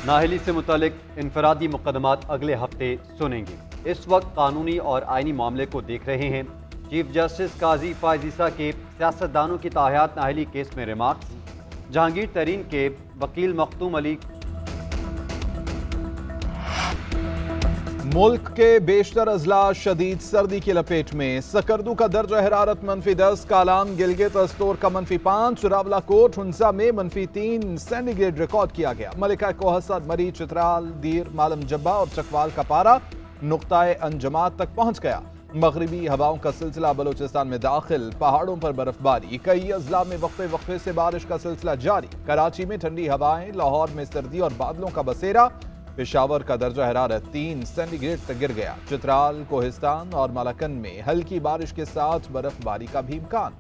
नाअहली से मुतालिक इनफरादी मुकदमात अगले हफ्ते सुनेंगे। इस वक्त कानूनी और आइनी मामले को देख रहे हैं। चीफ जस्टिस काजी फायज ईसा के सियासतदानों की ताहयात नाअहली केस में रिमार्क्स। जहांगीर तरीन के वकील मखदूम अली। मुल्क के बेशतर अजला शदीद सर्दी की लपेट में। सकर्दू का दर्जा हरारत -10, कालाम गिलगित अस्तोर का -5, रावलाकोट हुंसा में -3 सेंटीग्रेड रिकॉर्ड किया गया। मलिका कोहसर, मरी, चित्राल, दीर, मालम जब्बा और चकवाल का पारा नुक्ताए अंजमात तक पहुंच गया। मगरिबी हवाओं का सिलसिला बलूचिस्तान में दाखिल, पहाड़ों पर बर्फबारी। कई अजला में वक्फे वक्फे से बारिश का सिलसिला जारी। कराची में ठंडी हवाएं, लाहौर में सर्दी और बादलों का बसेरा। पेशावर का दर्जा हरारत 3 सेंटीग्रेड तक गिर गया। चित्राल, कोहिस्तान और मालाकन में हल्की बारिश के साथ बर्फबारी का भी इम्कान।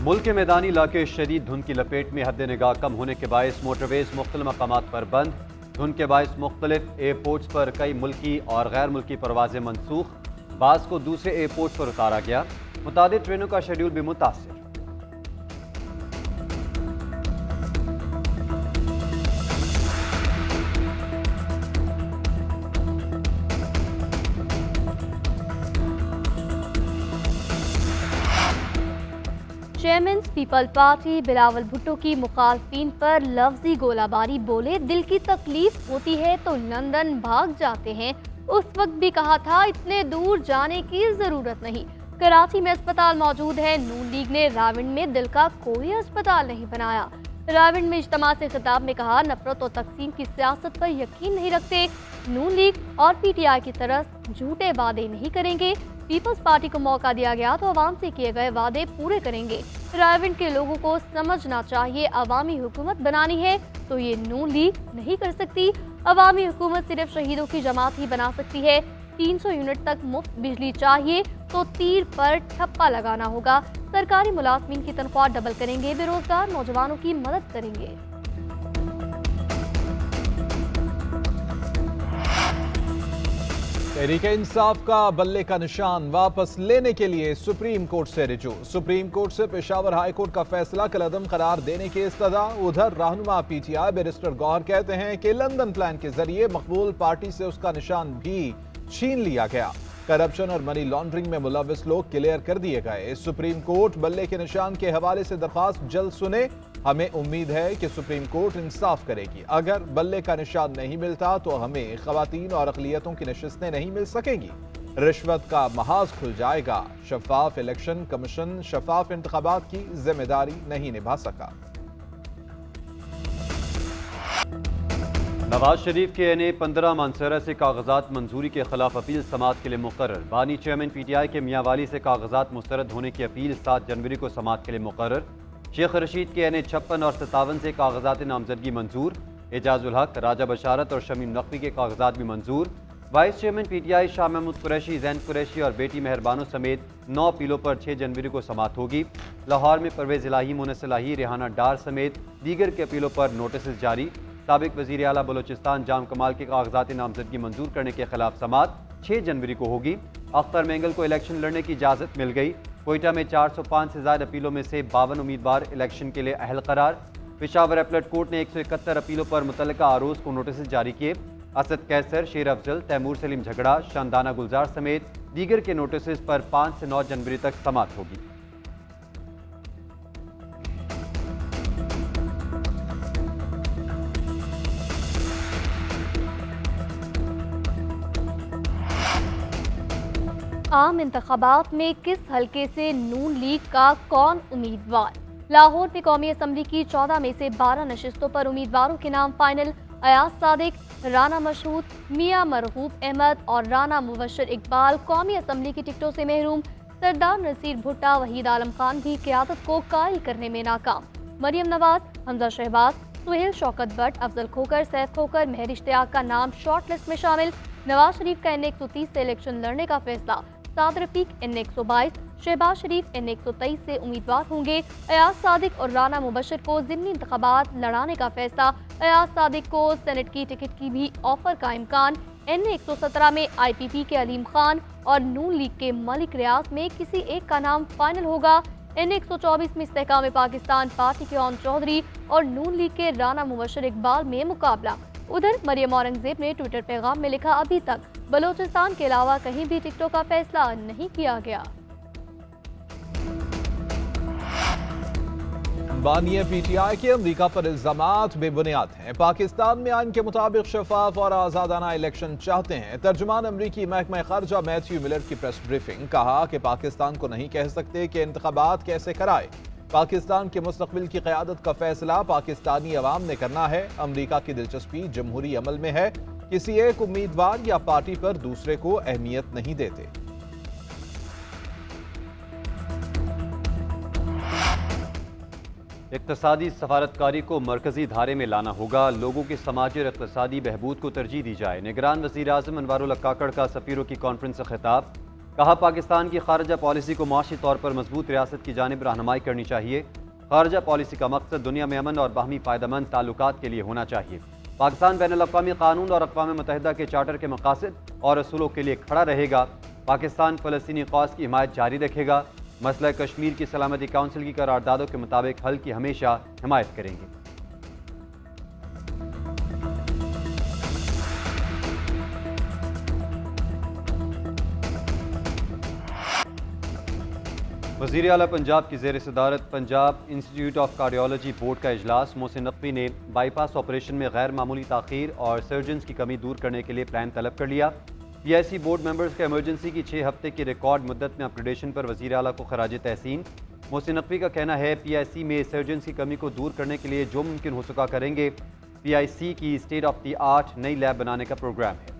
मुल्क के मैदानी इलाके शदीद धुंध की लपेट में। हद निगाह कम होने के बायस मोटरवेज मुख्तलिफ मकामात पर बंद। धुंध के बायस मुख्तलिफ एयरपोर्ट्स पर कई मुल्की और गैर मुल्की परवाजें मनसूख। बास को दूसरे एयरपोर्ट पर उतारा गया। मुतादिद ट्रेनों का शेड्यूल भी मुतासिर। Chairman people party Bilawal Bhutto की मुखालफिन पर लफ्जी गोलाबारी। बोले, दिल की तकलीफ होती है तो लंदन भाग जाते हैं। उस वक्त भी कहा था इतने दूर जाने की जरूरत नहीं। कराची में अस्पताल मौजूद है। नून लीग ने रावंड में दिल का कोई अस्पताल नहीं बनाया। रावंड में इज्तिमा से खिताब में कहा, नफरत और तकसीम की सियासत पर यकीन नहीं रखते। नून लीग और पीटीआई की तरफ झूठे वादे नहीं करेंगे। पीपल्स पार्टी को मौका दिया गया तो अवाम से किए गए वादे पूरे करेंगे। रावंड के लोगों को समझना चाहिए, अवामी हुकूमत बनानी है तो ये नून लीग नहीं कर सकती। अवामी हुकूमत सिर्फ शहीदों की जमात ही बना सकती है। 300 यूनिट तक मुफ्त बिजली चाहिए तो तीर पर ठप्पा लगाना होगा। सरकारी मुलाजमीन की तनख्वाह डबल करेंगे। बेरोजगार नौजवानों की मदद करेंगे। तहरीक इंसाफ का बल्ले का निशान वापस लेने के लिए सुप्रीम कोर्ट से रिजू। सुप्रीम कोर्ट से पेशावर हाई कोर्ट का फैसला कलअदम करार देने की इस्तदा। उधर रहनुमा पीटीआई बैरिस्टर गौहर कहते हैं कि लंदन प्लान के जरिए मकबूल पार्टी से उसका निशान भी छीन लिया गया। करप्शन और मनी लॉन्ड्रिंग में मुलविस लोग क्लियर कर दिए गए। सुप्रीम कोर्ट बल्ले के निशान के हवाले से दरख्वास्त जल्द सुने। हमें उम्मीद है कि सुप्रीम कोर्ट इंसाफ करेगी। अगर बल्ले का निशान नहीं मिलता तो हमें खवातीन और अक़लियतों की नशिस्तें नहीं मिल सकेंगी। रिश्वत का महाज खुल जाएगा। शफाफ इलेक्शन कमीशन शफाफ इंतखाबात की जिम्मेदारी नहीं निभा सका। नवाज शरीफ के एनए 15 मानसरा से कागजात मंजूरी के खिलाफ अपील समात के लिए मुकर्रर। बानी चेयरमैन पीटीआई के मियां वाली से कागजात मुस्तरद होने की अपील 7 जनवरी को समात के लिए मुकर्रर। शेख रशीद के एनए 56 और 57 से कागजात नामजदगी मंजूर। एजाजुल हक, राजा बशारत और शमीम नकवी के कागजात भी मंजूर। Vice chairman PTI Shah Mahmood Qureshi, Zain Qureshi और बेटी मेहरबानो समेत 9 अपीलों पर 6 जनवरी को समात होगी। लाहौर में परवेज इलाही, मुनस इलाही, रेहाना डार समेत दीगर के अपीलों पर नोटिस जारी। साबिक वज़ीर आला बलोचिस्तान जाम कमाल के कागजात नामजदगी मंजूर करने के खिलाफ समात 6 जनवरी को होगी। अख्तर मेंगल को इलेक्शन लड़ने की इजाज़त मिल गई। कोयटा में 405 से ज़्यादा अपीलों में से 52 उम्मीदवार इलेक्शन के लिए अहल करार। पेशावर अपीलेट कोर्ट ने 171 अपीलों पर मुतल्लिका आरोज को नोटिस जारी किए। असद कैसर, शेर अफजल, तैमूर सलीम झगड़ा, शानदाना गुलजार समेत दीगर के नोटिस पर 5 से 9 जनवरी तक समात होगी। आम इंतखाबात में किस हल्के से नून लीग का कौन उम्मीदवार। लाहौर में कौमी असम्बली की 14 में से 12 नशिस्तों पर उम्मीदवारों के नाम फाइनल। अयाज सादिक, राना मशहूद, मियां मरहूब अहमद और राना मुबशर इकबाल कौमी असम्बली की टिकटों से महरूम। सरदार नसीर भुट्टा, वहीद आलम खान भी क़यादत को कायल करने में नाकाम। मरियम नवाज, हमजा शहबाज, सुहेल शौकत भट्ट, अफजल खोकर, सैफ खोकर, मेहर इश्तियाक का नाम शॉर्ट लिस्ट में शामिल। नवाज शरीफ का एन 130 से इलेक्शन लड़ने का फैसला। साद रफीक एन 122, शहबाज शरीफ एन 123 से उम्मीदवार होंगे। अयाज सादिक और राना मुबशर को ज़िमनी इंतखाबात लड़ाने का फैसला। अयाज सादिक को सेनेट की टिकट की भी ऑफर का इम्कान। एन 117 में IPP के अलीम खान और नून लीग के मलिक रियाज में किसी एक का नाम फाइनल होगा। इन 124 में इस्तेहकाम पाकिस्तान पार्टी के ओम चौधरी और नून लीग के राना मुबशर इकबाल में मुकाबला। उधर मरियम औरंगजेब ने ट्विटर पैगाम में लिखा, अभी तक बलोचिस्तान के अलावा कहीं भी टिकटों का फैसला नहीं किया गया। बानिए पीटीआई के अमरीका पर इल्जामात बेबुनियाद हैं। पाकिस्तान में आइन के मुताबिक शफाफ और आजादाना इलेक्शन चाहते हैं। तर्जुमान अमरीकी महकमा खारजा मैथ्यू मिलर की प्रेस ब्रीफिंग, कहा कि पाकिस्तान को नहीं कह सकते कि इंतखाबात कैसे कराए। पाकिस्तान के मुस्तकबिल की क़यादत का फैसला पाकिस्तानी अवाम ने करना है। अमरीका की दिलचस्पी जमहूरी अमल में है, किसी एक उम्मीदवार या पार्टी पर दूसरे को अहमियत नहीं देते। इक़्तिसादी सफारतकारी को मरकजी धारे में लाना होगा। लोगों की समाजी और इक़्तिसादी बहबूद को तरजीह दी जाए। निगरान वज़ीर आज़म अनवारुल हक काकड़ का सफ़ीरों की कॉन्फ्रेंस से खिताब, कहा पाकिस्तान की खारजा पॉलिसी को माशी तौर पर मजबूत रियासत की जानिब रहनुमाई करनी चाहिए। खारजा पॉलिसी का मकसद दुनिया में अमन और बाहमी फ़ायदेमंद ताल्लुकात के लिए होना चाहिए। पाकिस्तान बैनुल-अक़वामी कानून और अक़वाम मुत्तहिदा के चार्टर के मकासद और असूलों के लिए खड़ा रहेगा। पाकिस्तान फ़लस्तीनी कौस की हिमायत जारी रखेगा। मसला कश्मीर की सलामती काउंसिल की करारदादों के मुताबिक हल की हमेशा हिमायत करेंगे। वज़ीर आला पंजाब की ज़ेर सदारत Punjab institute of cardiology board का इजलास। मोहसिन नकवी ने बाईपास ऑपरेशन में गैर मामूली ताख़ीर और सर्जन्स की कमी दूर करने के लिए प्लान तलब कर लिया। पीआईसी बोर्ड मेंबर्स का इमरजेंसी की 6 हफ्ते की रिकॉर्ड मुद्दत में अपग्रेडेशन पर वज़ीर आला को खराज तहसीन। मोहसिन नकवी का कहना है, पीआईसी में सर्जन्स की कमी को दूर करने के लिए जो मुमकिन हो सका करेंगे। पीआईसी की स्टेट ऑफ द आर्ट नई लैब बनाने का प्रोग्राम है।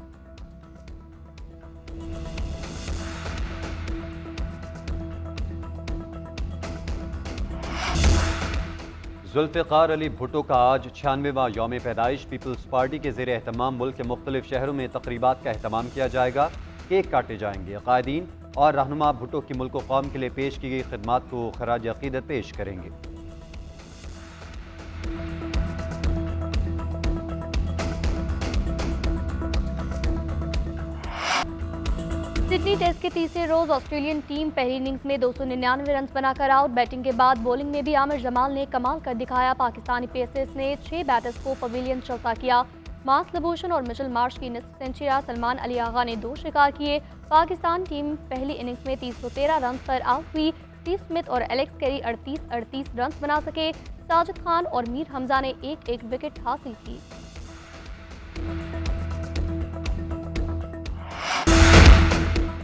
जुल्फ़िकार अली भुट्टो का आज 96वां यौम पैदाइश। पीपल्स पार्टी के ज़ेर एहतमाम मुल्क के मुख्तलिफ शहरों में तकरीबात का एहतमाम किया जाएगा। केक काटे जाएंगे। क़ायदीन और रहनुमा भुट्टो की मुल्क व कौम के लिए पेश की गई खिदमात को खराज अक़ीदत पेश करेंगे। सिडनी टेस्ट के तीसरे रोज ऑस्ट्रेलियन टीम पहली इनिंग्स में 299 रन बनाकर आउट। बैटिंग के बाद बॉलिंग में भी आमिर जमाल ने कमाल कर दिखाया। पाकिस्तानी पेसर्स ने 6 बैटर्स को पवेलियन चौथा किया। मार्क्स लबूशन और मिचेल मार्श की निस्फ सेंचुरी। सलमान अली आगा ने 2 शिकार किए। पाकिस्तान टीम पहली इनिंग्स में 313 रन पर आउट हुई। स्टीव स्मिथ और एलेक्स कैरी 38 रन बना सके। साजिद खान और मीर हमजा ने एक विकेट हासिल की।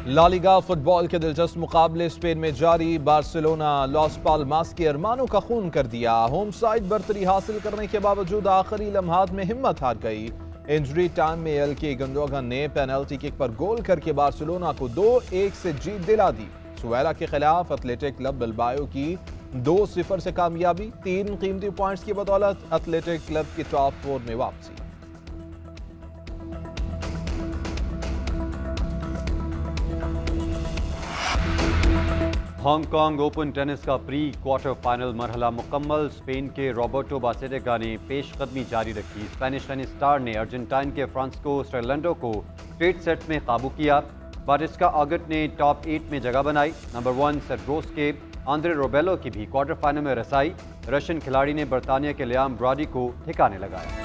ला लीगा फुटबॉल के दिलचस्प मुकाबले स्पेन में जारी। बार्सिलोना लॉस पाल्मास के अरमानों का खून कर दिया। होम साइड बर्तरी हासिल करने के बावजूद आखिरी लम्हात में हिम्मत हार गई। इंजरी टाइम में एलके गुंडोगन ने पेनल्टी किक पर गोल करके बार्सिलोना को 2-1 से जीत दिला दी। सुवेला के खिलाफ एथलेटिक क्लब बिलबाओ की 2-0 से कामयाबी। 3 कीमती पॉइंट्स की बदौलत एथलेटिक क्लब की टॉप 4 में वापसी। हांगकांग ओपन टेनिस का प्री क्वार्टर फाइनल मरहला मुकम्मल। स्पेन के रॉबर्टो बासेटेगा ने पेशकदमी जारी रखी। स्पेनिश टेनिस स्टार ने अर्जेंटाइन के फ्रांसिस्को स्टेरलेंडो को स्ट्रेट सेट में काबू किया। बारिस्का आगट ने टॉप 8 में जगह बनाई। नंबर 1 सेड्रोस के आंद्रे रोबेलो की भी क्वार्टर फाइनल में रसाई। रशियन खिलाड़ी ने बर्तानिया के लियाम ब्रॉडी को ठिकाने लगाया।